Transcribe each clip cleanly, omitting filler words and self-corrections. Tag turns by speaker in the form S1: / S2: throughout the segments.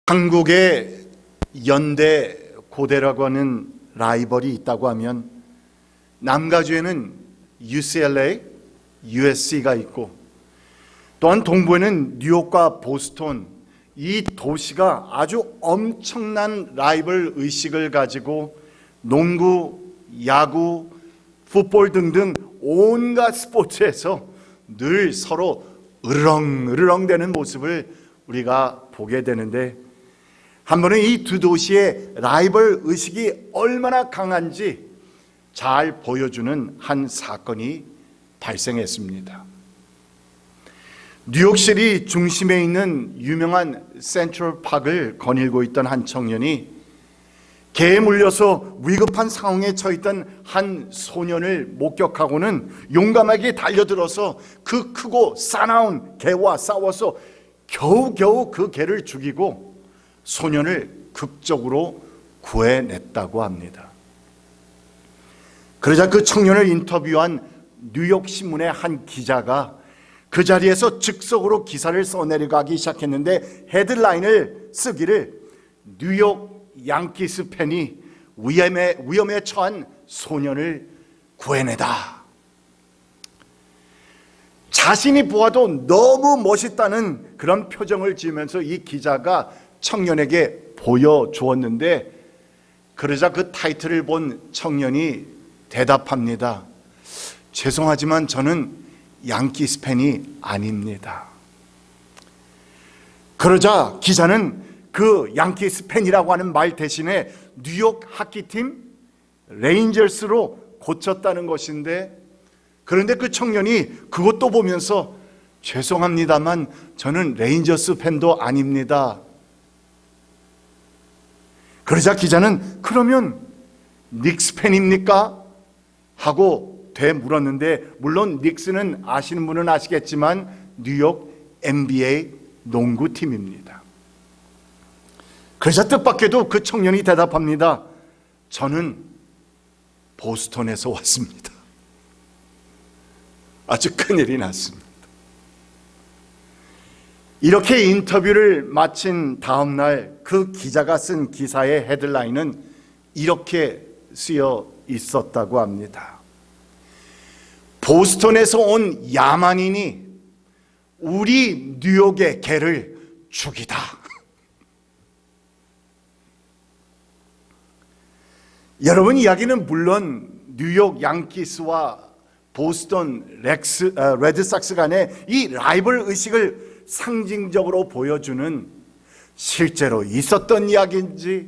S1: 한국의 연대 고대라고 하는 라이벌이 있다고 하면 남가주에는 UCLA, USC가 있고 또한 동부에는 뉴욕과 보스턴, 이 도시가 아주 엄청난 라이벌 의식을 가지고 농구, 야구, 풋볼 등등 온갖 스포츠에서 늘 서로 으르렁으르렁대는 모습을 우리가 보게 되는데, 한 번은 이 두 도시의 라이벌 의식이 얼마나 강한지 잘 보여주는 한 사건이 발생했습니다. 뉴욕시티 중심에 있는 유명한 센트럴 파크를 거닐고 있던 한 청년이 개에 물려서 위급한 상황에 처했던 한 소년을 목격하고는 용감하게 달려들어서 그 크고 사나운 개와 싸워서 겨우겨우 그 개를 죽이고 소년을 극적으로 구해냈다고 합니다. 그러자 그 청년을 인터뷰한 뉴욕 신문의 한 기자가 그 자리에서 즉석으로 기사를 써내려가기 시작했는데, 헤드라인을 쓰기를 뉴욕 양키스 팬이 위험에 처한 소년을 구해내다. 자신이 보아도 너무 멋있다는 그런 표정을 지으면서 이 기자가 청년에게 보여주었는데, 그러자 그 타이틀을 본 청년이 대답합니다. 죄송하지만 저는 양키스 팬이 아닙니다. 그러자 기자는 그 양키스 팬이라고 하는 말 대신에 뉴욕 하키팀 레인저스로 고쳤다는 것인데, 그런데 그 청년이 그것도 보면서 죄송합니다만 저는 레인저스 팬도 아닙니다. 그러자 기자는 그러면 닉스 팬입니까? 하고 되물었는데, 물론 닉스는 아시는 분은 아시겠지만 뉴욕 NBA 농구팀입니다. 그러자 뜻밖에도 그 청년이 대답합니다. 저는 보스턴에서 왔습니다. 아주 큰일이 났습니다. 이렇게 인터뷰를 마친 다음 날 그 기자가 쓴 기사의 헤드라인은 이렇게 쓰여 있었다고 합니다. 보스턴에서 온 야만인이 우리 뉴욕의 개를 죽이다. 여러분, 이야기는 물론 뉴욕 양키스와 보스턴 레드삭스 간의 이 라이벌 의식을 상징적으로 보여주는, 실제로 있었던 이야기인지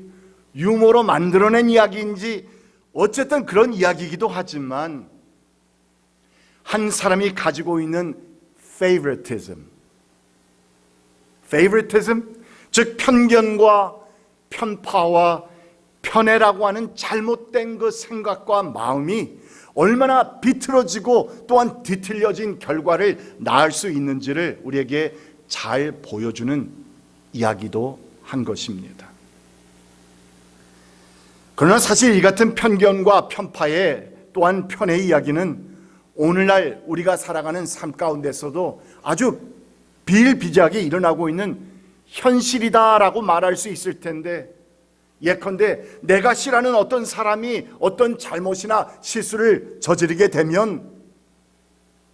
S1: 유머로 만들어낸 이야기인지 어쨌든 그런 이야기이기도 하지만, 한 사람이 가지고 있는 favoritism, 즉 편견과 편파와 편애라고 하는 잘못된 그 생각과 마음이 얼마나 비틀어지고 또한 뒤틀려진 결과를 낳을 수 있는지를 우리에게 잘 보여주는 이야기도 한 것입니다. 그러나 사실 이 같은 편견과 편파의 또한 편의 이야기는 오늘날 우리가 살아가는 삶 가운데서도 아주 비일비재하게 일어나고 있는 현실이다라고 말할 수 있을 텐데, 예컨대 내가 싫어하는 어떤 사람이 어떤 잘못이나 실수를 저지르게 되면,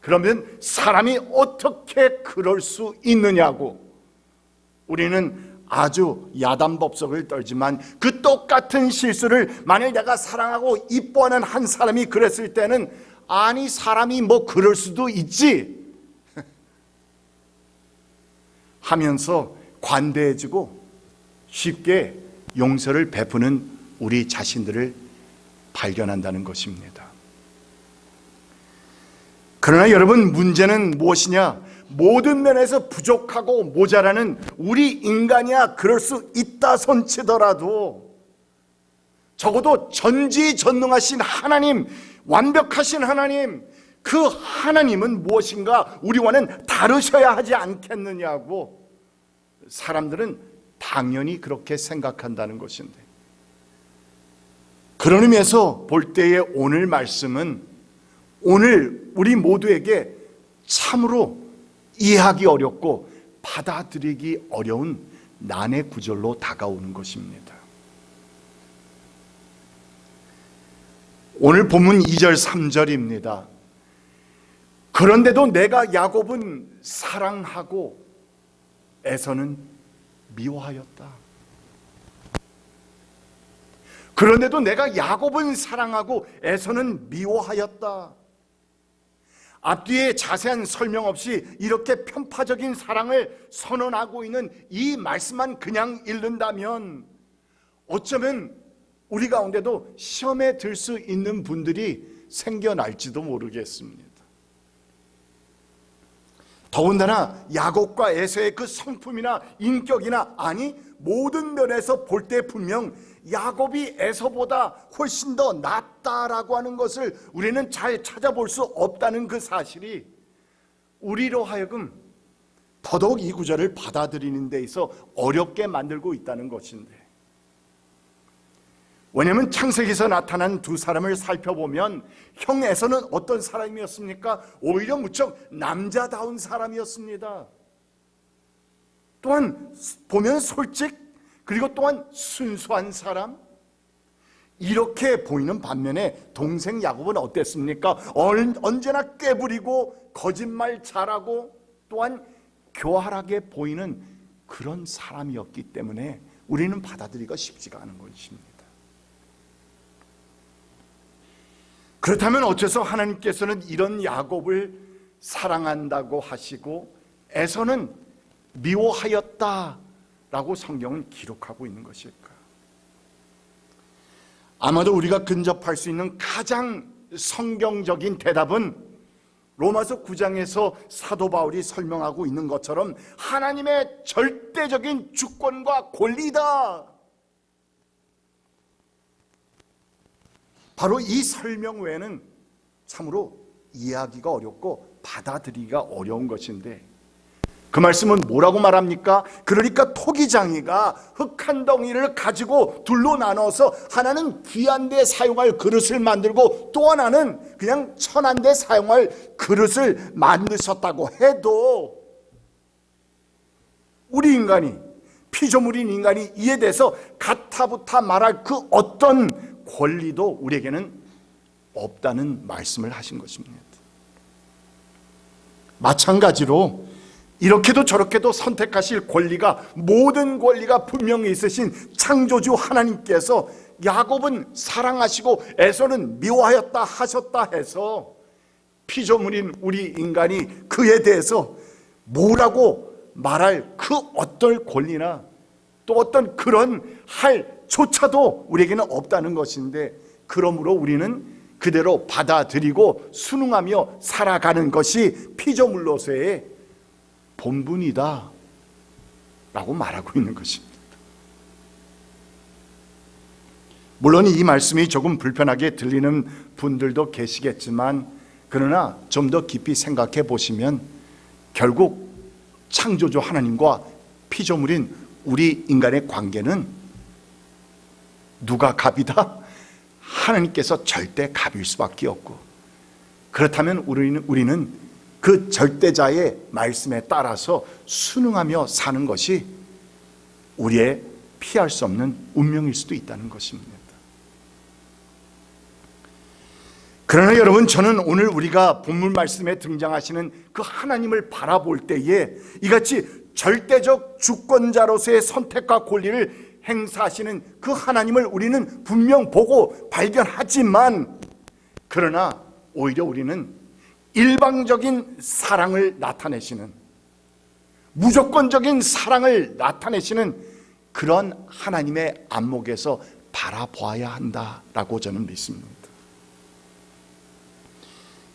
S1: 그러면 사람이 어떻게 그럴 수 있느냐고 우리는 아주 야단법석을 떨지만, 그 똑같은 실수를 만일 내가 사랑하고 이뻐하는 한 사람이 그랬을 때는 아니 사람이 뭐 그럴 수도 있지 하면서 관대해지고 쉽게 용서를 베푸는 우리 자신들을 발견한다는 것입니다. 그러나 여러분, 문제는 무엇이냐? 모든 면에서 부족하고 모자라는 우리 인간이야 그럴 수 있다 손치더라도, 적어도 전지전능하신 하나님, 완벽하신 하나님, 그 하나님은 무엇인가 우리와는 다르셔야 하지 않겠느냐고 사람들은 당연히 그렇게 생각한다는 것인데, 그런 의미에서 볼 때의 오늘 말씀은 오늘 우리 모두에게 참으로 이해하기 어렵고 받아들이기 어려운 난의 구절로 다가오는 것입니다. 오늘 본문 2절 3절입니다. 그런데도 내가 야곱은 사랑하고 에서는 미워하였다. 그런데도 내가 야곱은 사랑하고 에서는 미워하였다. 앞뒤에 자세한 설명 없이 이렇게 편파적인 사랑을 선언하고 있는 이 말씀만 그냥 읽는다면 어쩌면 우리 가운데도 시험에 들 수 있는 분들이 생겨날지도 모르겠습니다. 더군다나 야곱과 에서의 그 성품이나 인격이나 아니 모든 면에서 볼 때 분명 야곱이 에서보다 훨씬 더 낫다라고 하는 것을 우리는 잘 찾아볼 수 없다는 그 사실이 우리로 하여금 더더욱 이 구절을 받아들이는 데 있어 어렵게 만들고 있다는 것인데, 왜냐하면 창세기에서 나타난 두 사람을 살펴보면 형 에서는 어떤 사람이었습니까? 오히려 무척 남자다운 사람이었습니다. 또한 보면 솔직, 그리고 또한 순수한 사람, 이렇게 보이는 반면에 동생 야곱은 어땠습니까? 언제나 꾀부리고 거짓말 잘하고 또한 교활하게 보이는 그런 사람이었기 때문에 우리는 받아들이기가 쉽지가 않은 것입니다. 그렇다면 어째서 하나님께서는 이런 야곱을 사랑한다고 하시고 에서는 미워하였다라고 성경은 기록하고 있는 것일까? 아마도 우리가 근접할 수 있는 가장 성경적인 대답은 로마서 9장에서 사도 바울이 설명하고 있는 것처럼 하나님의 절대적인 주권과 권리다. 바로 이 설명 외에는 참으로 이해하기가 어렵고 받아들이기가 어려운 것인데, 그 말씀은 뭐라고 말합니까? 그러니까 토기장이가 흙 한 덩이를 가지고 둘로 나눠서 하나는 귀한 데 사용할 그릇을 만들고 또 하나는 그냥 천한 데 사용할 그릇을 만드셨다고 해도 우리 인간이, 피조물인 인간이 이에 대해서 가타부타 말할 그 어떤 권리도 우리에게는 없다는 말씀을 하신 것입니다. 마찬가지로 이렇게도 저렇게도 선택하실 권리가, 모든 권리가 분명히 있으신 창조주 하나님께서 야곱은 사랑하시고 에서는 미워하였다 하셨다 해서 피조물인 우리 인간이 그에 대해서 뭐라고 말할 그 어떤 권리나 또 어떤 그런 할 조차도 우리에게는 없다는 것인데, 그러므로 우리는 그대로 받아들이고 순응하며 살아가는 것이 피조물로서의 본분이다 라고 말하고 있는 것입니다. 물론 이 말씀이 조금 불편하게 들리는 분들도 계시겠지만, 그러나 좀 더 깊이 생각해 보시면 결국 창조주 하나님과 피조물인 우리 인간의 관계는 누가 갑이다? 하나님께서 절대 갑일 수밖에 없고, 그렇다면 우리는 그 절대자의 말씀에 따라서 순응하며 사는 것이 우리의 피할 수 없는 운명일 수도 있다는 것입니다. 그러나 여러분, 저는 오늘 우리가 본문 말씀에 등장하시는 그 하나님을 바라볼 때에 이같이 절대적 주권자로서의 선택과 권리를 행사하시는 그 하나님을 우리는 분명 보고 발견하지만, 그러나 오히려 우리는 일방적인 사랑을 나타내시는, 무조건적인 사랑을 나타내시는 그런 하나님의 안목에서 바라보아야 한다라고 저는 믿습니다.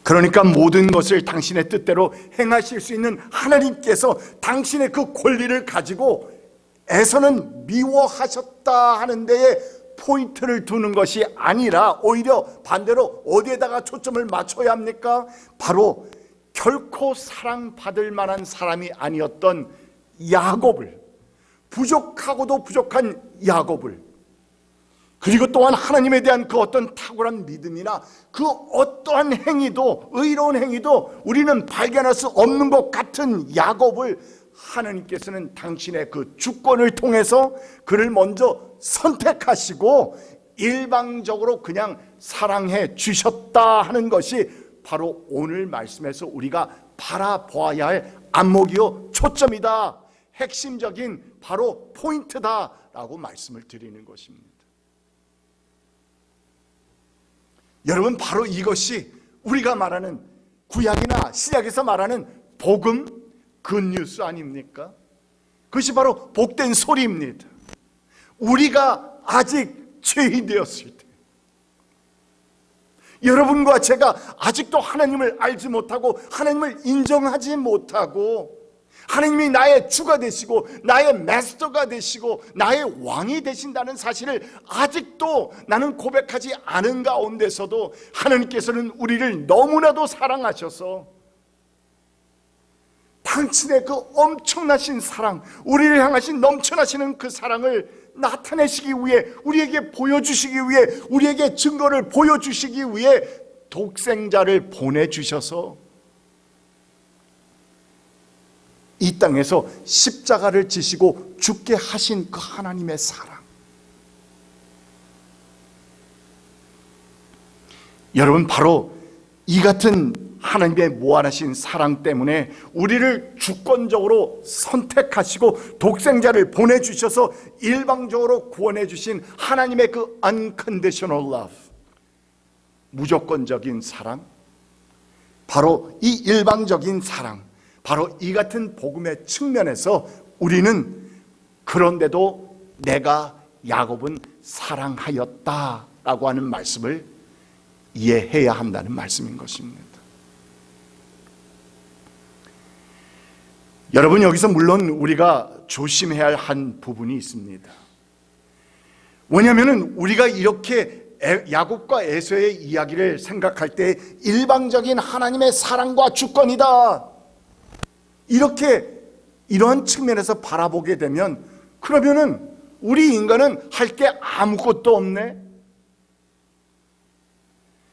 S1: 그러니까 모든 것을 당신의 뜻대로 행하실 수 있는 하나님께서 당신의 그 권리를 가지고 에서는 미워하셨다 하는 데에 포인트를 두는 것이 아니라 오히려 반대로 어디에다가 초점을 맞춰야 합니까? 바로 결코 사랑받을 만한 사람이 아니었던 야곱을, 부족하고도 부족한 야곱을, 그리고 또한 하나님에 대한 그 어떤 탁월한 믿음이나 그 어떠한 행위도, 의로운 행위도 우리는 발견할 수 없는 것 같은 야곱을 하나님께서는 당신의 그 주권을 통해서 그를 먼저 선택하시고 일방적으로 그냥 사랑해 주셨다 하는 것이 바로 오늘 말씀에서 우리가 바라보아야 할 안목이요 초점이다, 핵심적인 바로 포인트다라고 말씀을 드리는 것입니다. 여러분, 바로 이것이 우리가 말하는 구약이나 신약에서 말하는 복음, 굿뉴스 아닙니까? 그것이 바로 복된 소리입니다. 우리가 아직 죄인 되었을 때, 여러분과 제가 아직도 하나님을 알지 못하고 하나님을 인정하지 못하고 하나님이 나의 주가 되시고 나의 마스터가 되시고 나의 왕이 되신다는 사실을 아직도 나는 고백하지 않은 가운데서도 하나님께서는 우리를 너무나도 사랑하셔서 당신의 그 엄청나신 사랑, 우리를 향하신 넘쳐나시는 그 사랑을 나타내시기 위해, 우리에게 보여주시기 위해, 우리에게 증거를 보여주시기 위해 독생자를 보내주셔서 이 땅에서 십자가를 지시고 죽게 하신 그 하나님의 사랑. 여러분, 바로 이 같은 하나님의 무한하신 사랑 때문에 우리를 주권적으로 선택하시고 독생자를 보내주셔서 일방적으로 구원해 주신 하나님의 그 unconditional love, 무조건적인 사랑, 바로 이 일방적인 사랑, 바로 이 같은 복음의 측면에서 우리는 그런데도 내가 야곱은 사랑하였다라고 하는 말씀을 이해해야 한다는 말씀인 것입니다. 여러분, 여기서 물론 우리가 조심해야 할 한 부분이 있습니다. 왜냐하면 우리가 이렇게 야곱과 에서의 이야기를 생각할 때 일방적인 하나님의 사랑과 주권이다, 이렇게 이러한 측면에서 바라보게 되면 그러면은 우리 인간은 할 게 아무것도 없네.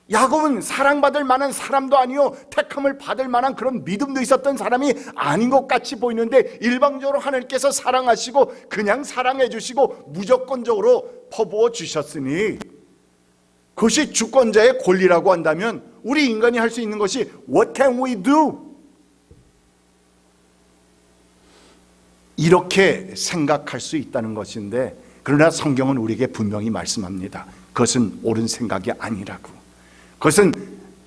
S1: 야곱은 사랑받을 만한 사람도 아니요 택함을 받을 만한 그런 믿음도 있었던 사람이 아닌 것 같이 보이는데 일방적으로 하나님께서 사랑하시고 그냥 사랑해 주시고 무조건적으로 퍼부어 주셨으니 그것이 주권자의 권리라고 한다면 우리 인간이 할 수 있는 것이 What can we do? 이렇게 생각할 수 있다는 것인데, 그러나 성경은 우리에게 분명히 말씀합니다. 그것은 옳은 생각이 아니라고. 그것은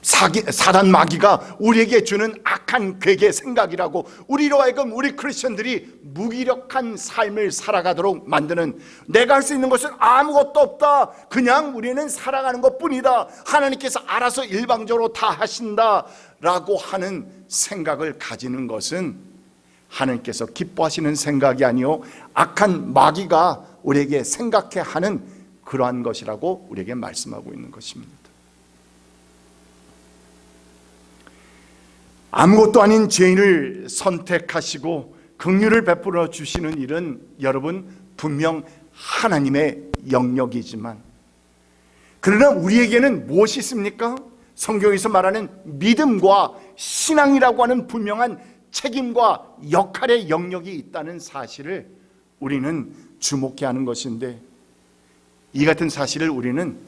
S1: 사단 마귀가 우리에게 주는 악한 괴계 생각이라고, 우리로 하여금 우리 크리스천들이 무기력한 삶을 살아가도록 만드는, 내가 할 수 있는 것은 아무것도 없다, 그냥 우리는 살아가는 것뿐이다, 하나님께서 알아서 일방적으로 다 하신다 라고 하는 생각을 가지는 것은 하나님께서 기뻐하시는 생각이 아니요 악한 마귀가 우리에게 생각해 하는 그러한 것이라고 우리에게 말씀하고 있는 것입니다. 아무것도 아닌 죄인을 선택하시고 긍휼을 베풀어 주시는 일은 여러분 분명 하나님의 영역이지만, 그러나 우리에게는 무엇이 있습니까? 성경에서 말하는 믿음과 신앙이라고 하는 분명한 책임과 역할의 영역이 있다는 사실을 우리는 주목해야 하는 것인데, 이 같은 사실을 우리는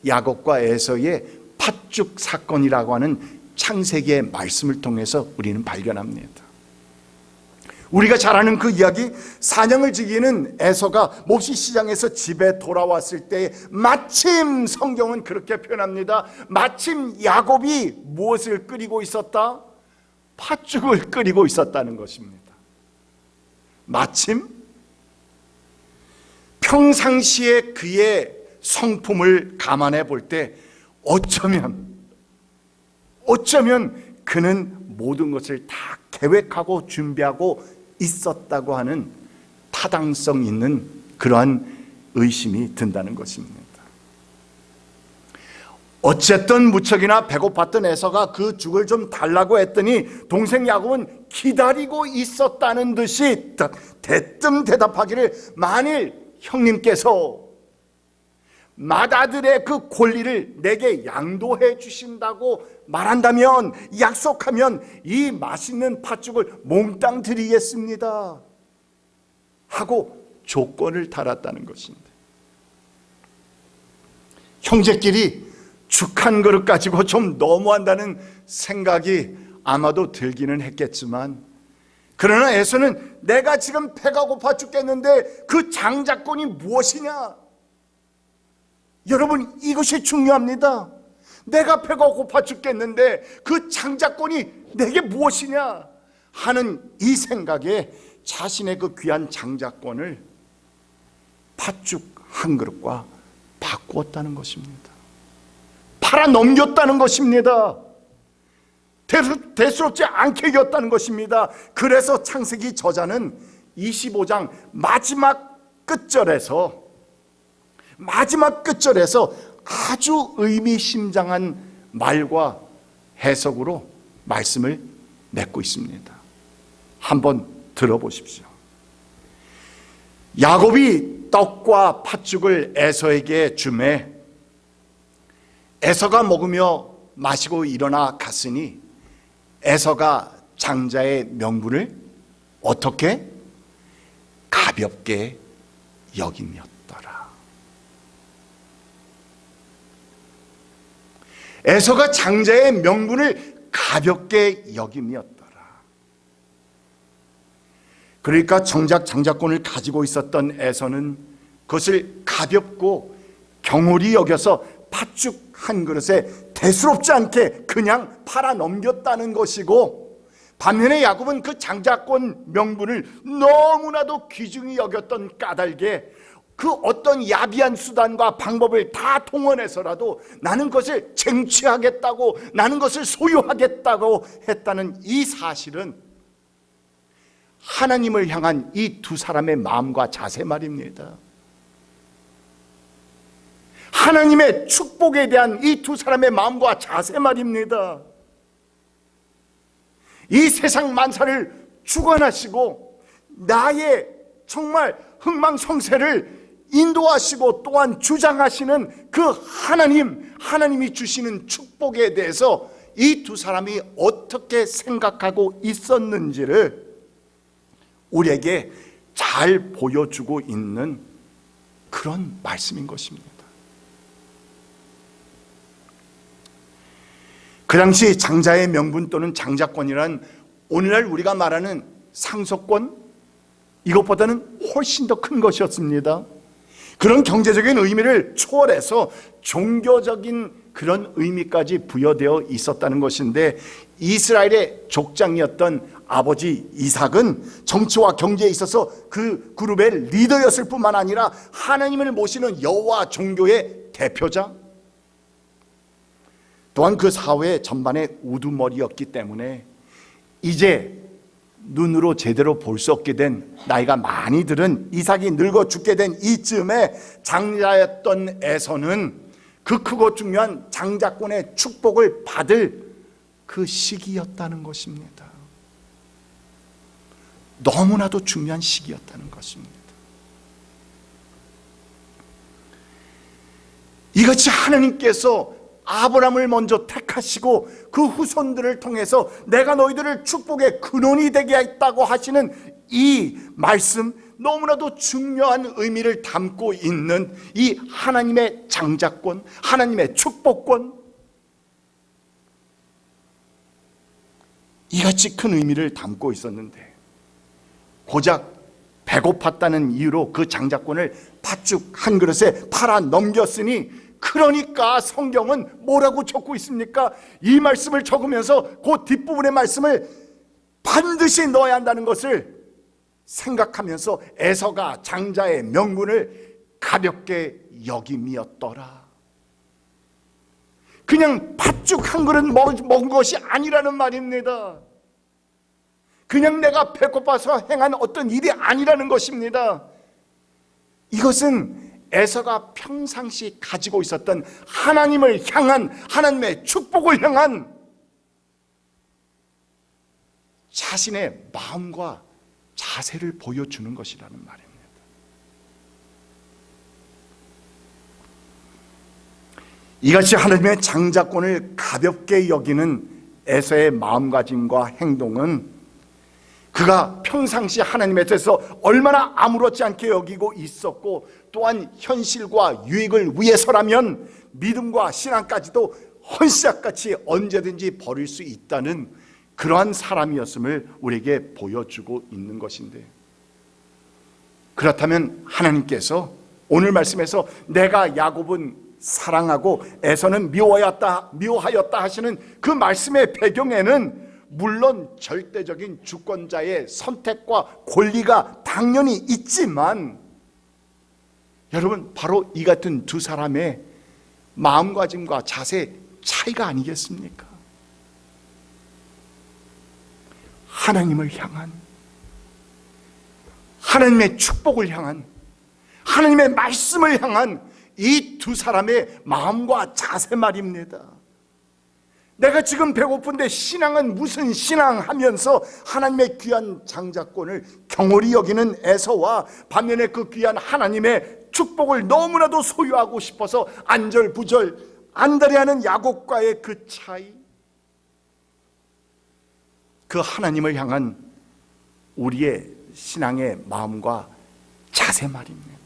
S1: 야곱과 에서의 팥죽 사건이라고 하는 창세기의 말씀을 통해서 우리는 발견합니다. 우리가 잘 아는 그 이야기, 사냥을 즐기는 에서가 몹시 시장에서 집에 돌아왔을 때 마침 성경은 그렇게 표현합니다. 마침 야곱이 무엇을 끓이고 있었다? 팥죽을 끓이고 있었다는 것입니다. 마침 평상시에 그의 성품을 감안해 볼 때 어쩌면 그는 모든 것을 다 계획하고 준비하고 있었다고 하는 타당성 있는 그러한 의심이 든다는 것입니다. 어쨌든 무척이나 배고팠던 에서가 그 죽을 좀 달라고 했더니 동생 야곱은 기다리고 있었다는 듯이 대뜸 대답하기를, 만일 형님께서 맏아들의 그 권리를 내게 양도해 주신다고 말한다면, 약속하면 이 맛있는 팥죽을 몽땅 드리겠습니다 하고 조건을 달았다는 것입니다. 형제끼리 죽 한 그릇 가지고 좀 너무한다는 생각이 아마도 들기는 했겠지만, 그러나 에서는 내가 지금 배가 고파 죽겠는데 그 장자권이 무엇이냐? 여러분, 이것이 중요합니다. 내가 배가 고파 죽겠는데 그 장자권이 내게 무엇이냐 하는 이 생각에 자신의 그 귀한 장자권을 팥죽 한 그릇과 바꾸었다는 것입니다. 팔아 넘겼다는 것입니다. 대수롭지 않게 여겼다는 것입니다. 그래서 창세기 저자는 25장 마지막 끝절에서 아주 의미심장한 말과 해석으로 말씀을 맺고 있습니다. 한번 들어보십시오. 야곱이 떡과 팥죽을 에서에게 주매 에서가 먹으며 마시고 일어나 갔으니 에서가 장자의 명분을 어떻게? 가볍게 여김이었더라. 에서가 장자의 명분을 가볍게 여김이었더라. 그러니까 정작 장자권을 가지고 있었던 에서는 그것을 가볍고 경홀히 여겨서 팥죽 한 그릇에 대수롭지 않게 그냥 팔아 넘겼다는 것이고, 반면에 야곱은 그 장자권 명분을 너무나도 귀중히 여겼던 까닭에 그 어떤 야비한 수단과 방법을 다 동원해서라도 나는 그것을 쟁취하겠다고, 나는 것을 소유하겠다고 했다는 이 사실은 하나님을 향한 이 두 사람의 마음과 자세 말입니다. 하나님의 축복에 대한 이 두 사람의 마음과 자세 말입니다. 이 세상 만사를 주관하시고 나의 정말 흥망성쇠를 인도하시고 또한 주장하시는 그 하나님이 주시는 축복에 대해서 이 두 사람이 어떻게 생각하고 있었는지를 우리에게 잘 보여주고 있는 그런 말씀인 것입니다. 그 당시 장자의 명분 또는 장자권이란 오늘날 우리가 말하는 상속권, 이것보다는 훨씬 더 큰 것이었습니다. 그런 경제적인 의미를 초월해서 종교적인 그런 의미까지 부여되어 있었다는 것인데, 이스라엘의 족장이었던 아버지 이삭은 정치와 경제에 있어서 그 그룹의 리더였을 뿐만 아니라 하나님을 모시는 여호와 종교의 대표자, 또한 그 사회 전반의 우두머리였기 때문에 이제 눈으로 제대로 볼 수 없게 된 나이가 많이 들은 이삭이 늙어 죽게 된 이쯤에 장자였던 에서는 그 크고 중요한 장자권의 축복을 받을 그 시기였다는 것입니다. 너무나도 중요한 시기였다는 것입니다. 이것이 하나님께서 아브라함을 먼저 택하시고 그 후손들을 통해서 내가 너희들을 축복의 근원이 되게 했다고 하시는 이 말씀, 너무나도 중요한 의미를 담고 있는 이 하나님의 장자권, 하나님의 축복권, 이같이 큰 의미를 담고 있었는데 고작 배고팠다는 이유로 그 장자권을 팥죽 한 그릇에 팔아 넘겼으니, 그러니까 성경은 뭐라고 적고 있습니까? 이 말씀을 적으면서 그 뒷부분의 말씀을 반드시 넣어야 한다는 것을 생각하면서 에서가 장자의 명분을 가볍게 여김이었더라. 그냥 팥죽 한 그릇 먹은 것이 아니라는 말입니다. 그냥 내가 배고파서 행한 어떤 일이 아니라는 것입니다. 이것은 에서가 평상시 가지고 있었던 하나님을 향한, 하나님의 축복을 향한 자신의 마음과 자세를 보여주는 것이라는 말입니다. 이같이 하나님의 장자권을 가볍게 여기는 에서의 마음가짐과 행동은 그가 평상시 하나님에 대해서 얼마나 아무렇지 않게 여기고 있었고, 또한 현실과 유익을 위해서라면 믿음과 신앙까지도 헌시작같이 언제든지 버릴 수 있다는 그러한 사람이었음을 우리에게 보여주고 있는 것인데, 그렇다면 하나님께서 오늘 말씀에서 내가 야곱은 사랑하고 에서는 미워하였다 하시는 그 말씀의 배경에는 물론 절대적인 주권자의 선택과 권리가 당연히 있지만, 여러분, 바로 이 같은 두 사람의 마음가짐과 자세 차이가 아니겠습니까? 하나님을 향한, 하나님의 축복을 향한, 하나님의 말씀을 향한 이 두 사람의 마음과 자세 말입니다. 내가 지금 배고픈데 신앙은 무슨 신앙 하면서 하나님의 귀한 장자권을 경홀히 여기는 에서와, 반면에 그 귀한 하나님의 축복을 너무나도 소유하고 싶어서 안절부절 안달해하는 야곱과의 그 차이, 그 하나님을 향한 우리의 신앙의 마음과 자세 말입니다.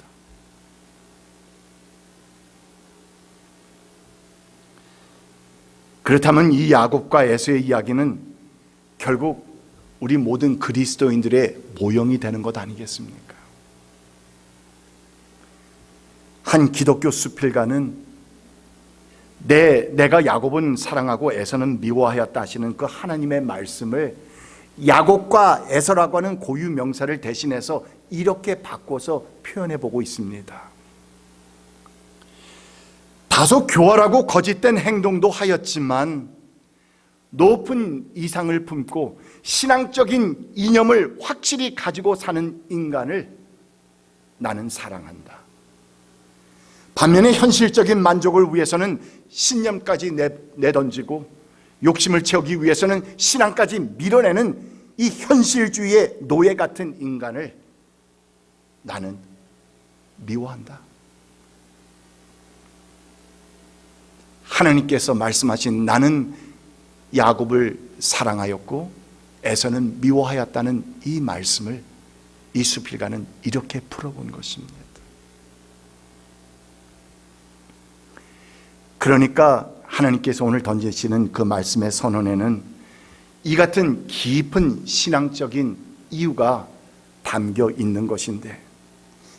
S1: 그렇다면 이 야곱과 에서의 이야기는 결국 우리 모든 그리스도인들의 모형이 되는 것 아니겠습니까? 한 기독교 수필가는 내가 야곱은 사랑하고 에서는 미워하였다 하시는 그 하나님의 말씀을 야곱과 에서라고 하는 고유 명사를 대신해서 이렇게 바꿔서 표현해 보고 있습니다. 다소 교활하고 거짓된 행동도 하였지만 높은 이상을 품고 신앙적인 이념을 확실히 가지고 사는 인간을 나는 사랑한다. 반면에 현실적인 만족을 위해서는 신념까지 내던지고 욕심을 채우기 위해서는 신앙까지 밀어내는 이 현실주의의 노예 같은 인간을 나는 미워한다. 하나님께서 말씀하신 나는 야곱을 사랑하였고 에서는 미워하였다는 이 말씀을 이 수필가는 이렇게 풀어본 것입니다. 그러니까 하나님께서 오늘 던지시는 그 말씀의 선언에는 이 같은 깊은 신앙적인 이유가 담겨 있는 것인데,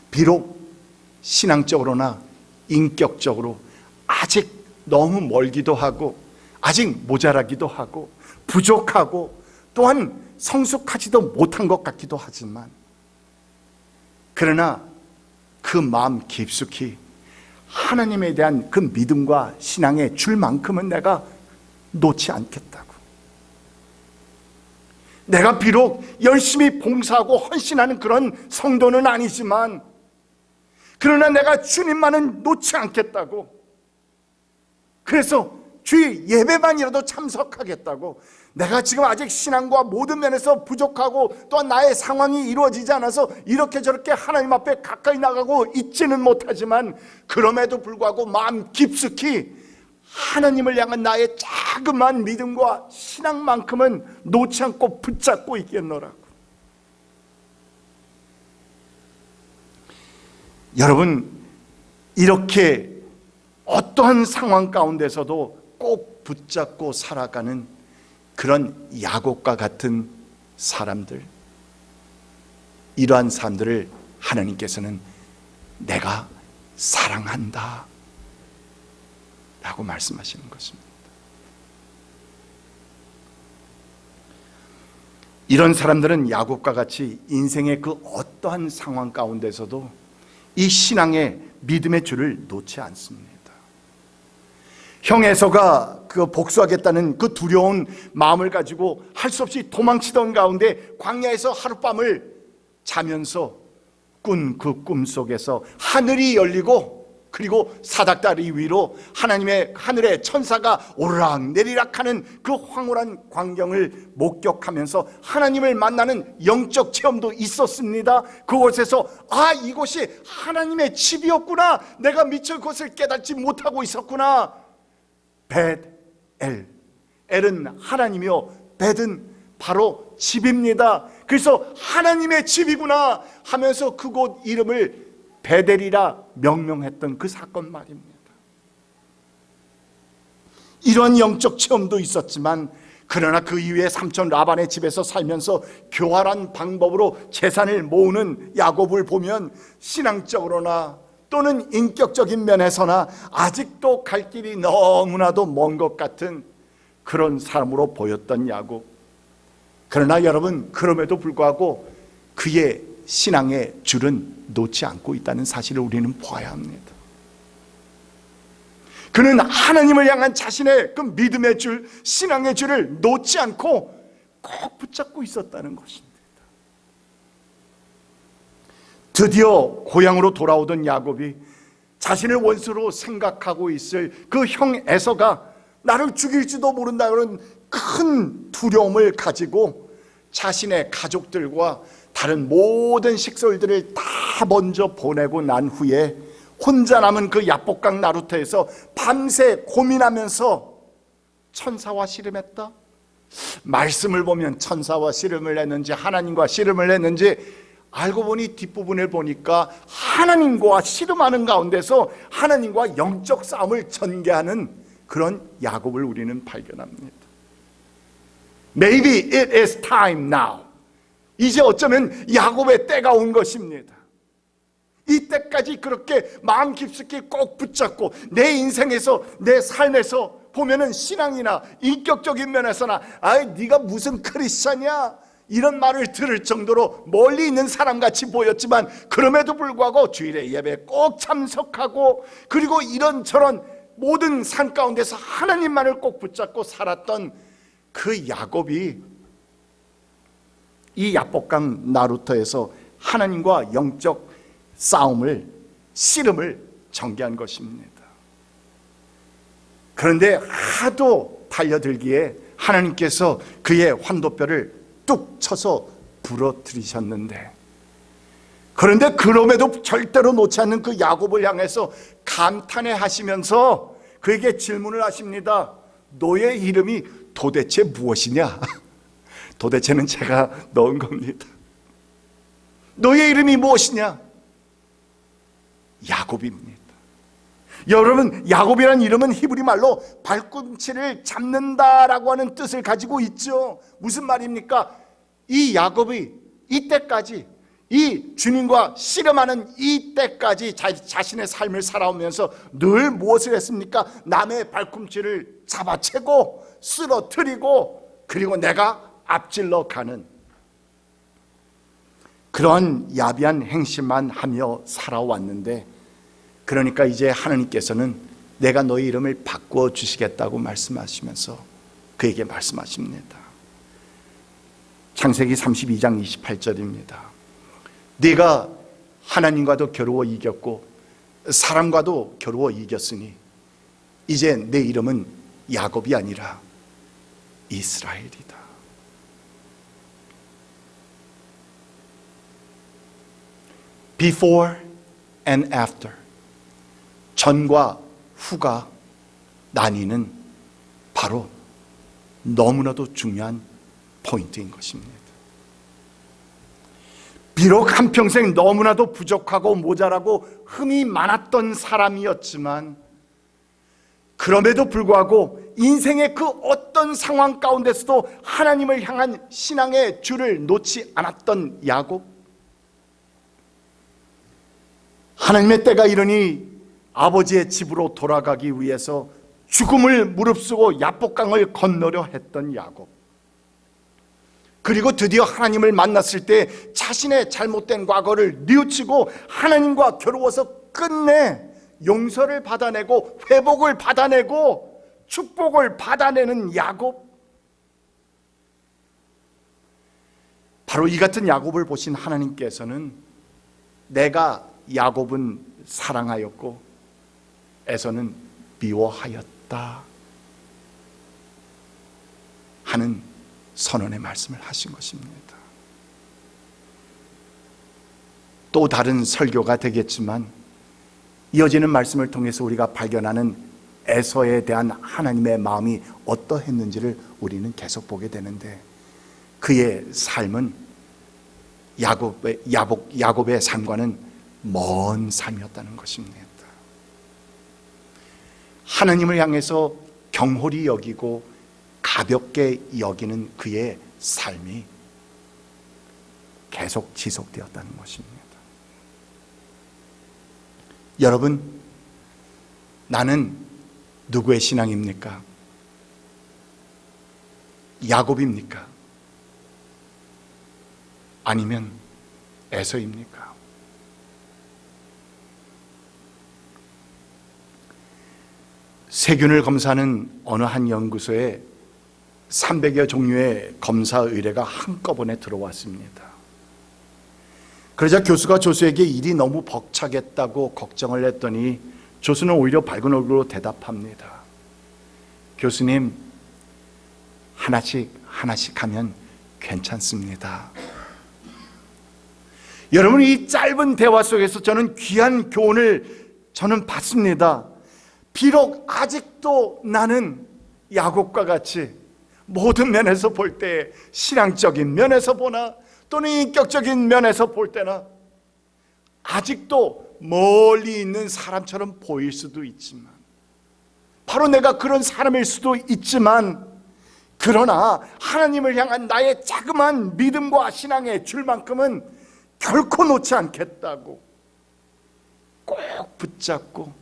S1: 비록 신앙적으로나 인격적으로 아직 너무 멀기도 하고 아직 모자라기도 하고 부족하고 또한 성숙하지도 못한 것 같기도 하지만, 그러나 그 마음 깊숙이 하나님에 대한 그 믿음과 신앙의 줄만큼은 내가 놓지 않겠다고. 내가 비록 열심히 봉사하고 헌신하는 그런 성도는 아니지만, 그러나 내가 주님만은 놓지 않겠다고. 그래서 주일 예배만이라도 참석하겠다고. 내가 지금 아직 신앙과 모든 면에서 부족하고 또한 나의 상황이 이루어지지 않아서 이렇게 저렇게 하나님 앞에 가까이 나가고 있지는 못하지만, 그럼에도 불구하고 마음 깊숙이 하나님을 향한 나의 자그마한 믿음과 신앙만큼은 놓지 않고 붙잡고 있겠노라고. 여러분, 이렇게 어떠한 상황 가운데서도 꼭 붙잡고 살아가는 그런 야곱과 같은 사람들, 이러한 사람들을 하나님께서는 내가 사랑한다 라고 말씀하시는 것입니다. 이런 사람들은 야곱과 같이 인생의 그 어떠한 상황 가운데서도 이 신앙의 믿음의 줄을 놓지 않습니다. 형 에서가 그 복수하겠다는 그 두려운 마음을 가지고 할 수 없이 도망치던 가운데 광야에서 하룻밤을 자면서 꾼 그 꿈 속에서 하늘이 열리고, 그리고 사닥다리 위로 하나님의 하늘의 천사가 오르락 내리락 하는 그 황홀한 광경을 목격하면서 하나님을 만나는 영적 체험도 있었습니다. 그곳에서 이곳이 하나님의 집이었구나, 내가 미처 그것을 깨닫지 못하고 있었구나, 벳엘. 엘은 하나님이요, 벳은 바로 집입니다. 그래서 하나님의 집이구나 하면서 그곳 이름을 베델이라 명명했던 그 사건 말입니다. 이런 영적 체험도 있었지만, 그러나 그 이후에 삼촌 라반의 집에서 살면서 교활한 방법으로 재산을 모으는 야곱을 보면 신앙적으로나 또는 인격적인 면에서나 아직도 갈 길이 너무나도 먼 것 같은 그런 사람으로 보였던 야곱. 그러나 여러분, 그럼에도 불구하고 그의 신앙의 줄은 놓지 않고 있다는 사실을 우리는 보아야 합니다. 그는 하나님을 향한 자신의 그 믿음의 줄, 신앙의 줄을 놓지 않고 꼭 붙잡고 있었다는 것입니다. 드디어 고향으로 돌아오던 야곱이 자신을 원수로 생각하고 있을 그 형 에서가 나를 죽일지도 모른다는 큰 두려움을 가지고 자신의 가족들과 다른 모든 식솔들을 다 먼저 보내고 난 후에 혼자 남은 그 야복강 나루터에서 밤새 고민하면서 천사와 씨름했다. 말씀을 보면 천사와 씨름을 했는지 하나님과 씨름을 했는지, 알고 보니 뒷부분을 보니까 하나님과 씨름하는 가운데서 하나님과 영적 싸움을 전개하는 그런 야곱을 우리는 발견합니다. Maybe it is time now. 이제 어쩌면 야곱의 때가 온 것입니다. 이때까지 그렇게 마음 깊숙이 꼭 붙잡고 내 인생에서, 내 삶에서 보면은 신앙이나 인격적인 면에서나 네가 무슨 크리스찬이야 이런 말을 들을 정도로 멀리 있는 사람같이 보였지만, 그럼에도 불구하고 주일에 예배에 꼭 참석하고, 그리고 이런저런 모든 산 가운데서 하나님만을 꼭 붙잡고 살았던 그 야곱이 이 야복강 나루터에서 하나님과 영적 싸움을, 씨름을 전개한 것입니다. 그런데 하도 달려들기에 하나님께서 그의 환도뼈를 뚝 쳐서 부러뜨리셨는데, 그런데 그럼에도 절대로 놓지 않는 그 야곱을 향해서 감탄해 하시면서 그에게 질문을 하십니다. 너의 이름이 도대체 무엇이냐? 도대체는 제가 넣은 겁니다. 너의 이름이 무엇이냐? 야곱입니다. 여러분, 야곱이라는 이름은 히브리 말로 발꿈치를 잡는다라고 하는 뜻을 가지고 있죠. 무슨 말입니까? 이 야곱이 이때까지, 이 주님과 씨름하는 이때까지 자신의 삶을 살아오면서 늘 무엇을 했습니까? 남의 발꿈치를 잡아채고 쓰러뜨리고, 그리고 내가 앞질러 가는 그런 야비한 행실만 하며 살아왔는데, 그러니까 이제 하나님께서는 내가 너의 이름을 바꾸어 주시겠다고 말씀하시면서 그에게 말씀하십니다. 창세기 32장 28절입니다. 네가 하나님과도 겨루어 이겼고 사람과도 겨루어 이겼으니 이제 내 이름은 야곱이 아니라 이스라엘이다. Before and after, 전과 후가 나뉘는 바로 너무나도 중요한 포인트인 것입니다. 비록 한평생 너무나도 부족하고 모자라고 흠이 많았던 사람이었지만, 그럼에도 불구하고 인생의 그 어떤 상황 가운데서도 하나님을 향한 신앙의 줄을 놓지 않았던 야곱, 하나님의 때가 이르니 아버지의 집으로 돌아가기 위해서 죽음을 무릅쓰고 야복강을 건너려 했던 야곱, 그리고 드디어 하나님을 만났을 때 자신의 잘못된 과거를 뉘우치고 하나님과 겨루어서 끝내 용서를 받아내고 회복을 받아내고 축복을 받아내는 야곱, 바로 이 같은 야곱을 보신 하나님께서는 내가 야곱은 사랑하였고 에서는 미워하였다 하는 선언의 말씀을 하신 것입니다. 또 다른 설교가 되겠지만 이어지는 말씀을 통해서 우리가 발견하는 에서에 대한 하나님의 마음이 어떠했는지를 우리는 계속 보게 되는데, 그의 삶은 야곱의 삶과는 먼 삶이었다는 것입니다. 하나님을 향해서 경홀히 여기고 가볍게 여기는 그의 삶이 계속 지속되었다는 것입니다. 여러분, 나는 누구의 신앙입니까? 야곱입니까? 아니면 에서입니까? 세균을 검사하는 어느 한 연구소에 300여 종류의 검사 의뢰가 한꺼번에 들어왔습니다. 그러자 교수가 조수에게 일이 너무 벅차겠다고 걱정을 했더니 조수는 오히려 밝은 얼굴로 대답합니다. 교수님, 하나씩 하면 괜찮습니다. 여러분, 이 짧은 대화 속에서 저는 귀한 교훈을 받습니다. 비록 아직도 나는 야곱과 같이 모든 면에서 볼 때, 신앙적인 면에서 보나 또는 인격적인 면에서 볼 때나 아직도 멀리 있는 사람처럼 보일 수도 있지만, 바로 내가 그런 사람일 수도 있지만, 그러나 하나님을 향한 나의 자그마한 믿음과 신앙의 줄만큼은 결코 놓지 않겠다고 꼭 붙잡고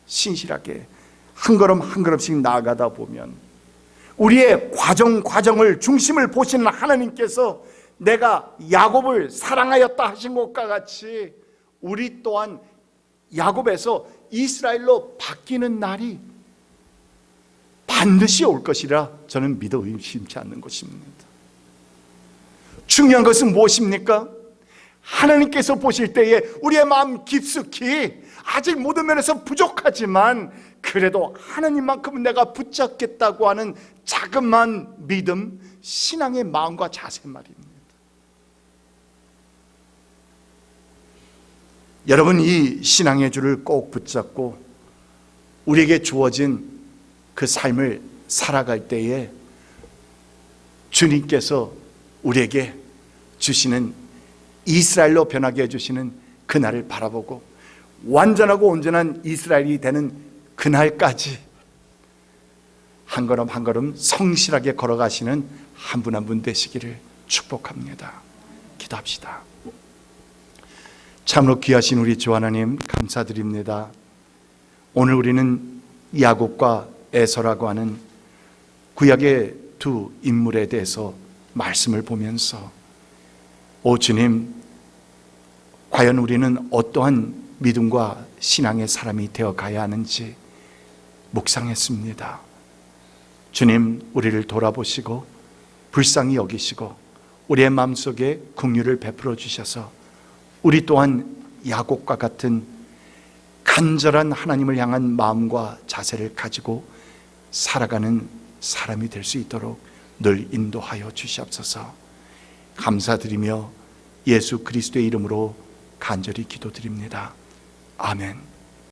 S1: 신실하게 한 걸음 한 걸음씩 나아가다 보면, 우리의 과정을 중심을 보시는 하나님께서 내가 야곱을 사랑하였다 하신 것과 같이 우리 또한 야곱에서 이스라엘로 바뀌는 날이 반드시 올 것이라 저는 믿어 의심치 않는 것입니다. 중요한 것은 무엇입니까? 하나님께서 보실 때에 우리의 마음 깊숙이 아직 모든 면에서 부족하지만 그래도 하나님만큼은 내가 붙잡겠다고 하는 자그마한 믿음, 신앙의 마음과 자세 말입니다. 여러분, 이 신앙의 줄을 꼭 붙잡고 우리에게 주어진 그 삶을 살아갈 때에 주님께서 우리에게 주시는, 이스라엘로 변하게 해주시는 그날을 바라보고 완전하고 온전한 이스라엘이 되는 그날까지 한 걸음 한 걸음 성실하게 걸어가시는 한 분 한 분 되시기를 축복합니다. 기도합시다. 참으로 귀하신 우리 주 하나님, 감사드립니다. 오늘 우리는 야곱과 에서라고 하는 구약의 두 인물에 대해서 말씀을 보면서, 오 주님, 과연 우리는 어떠한 믿음과 신앙의 사람이 되어 가야 하는지 묵상했습니다. 주님, 우리를 돌아보시고 불쌍히 여기시고 우리의 마음속에 긍휼을 베풀어 주셔서 우리 또한 야곱과 같은 간절한 하나님을 향한 마음과 자세를 가지고 살아가는 사람이 될 수 있도록 늘 인도하여 주시옵소서. 감사드리며 예수 그리스도의 이름으로 간절히 기도드립니다. 아멘.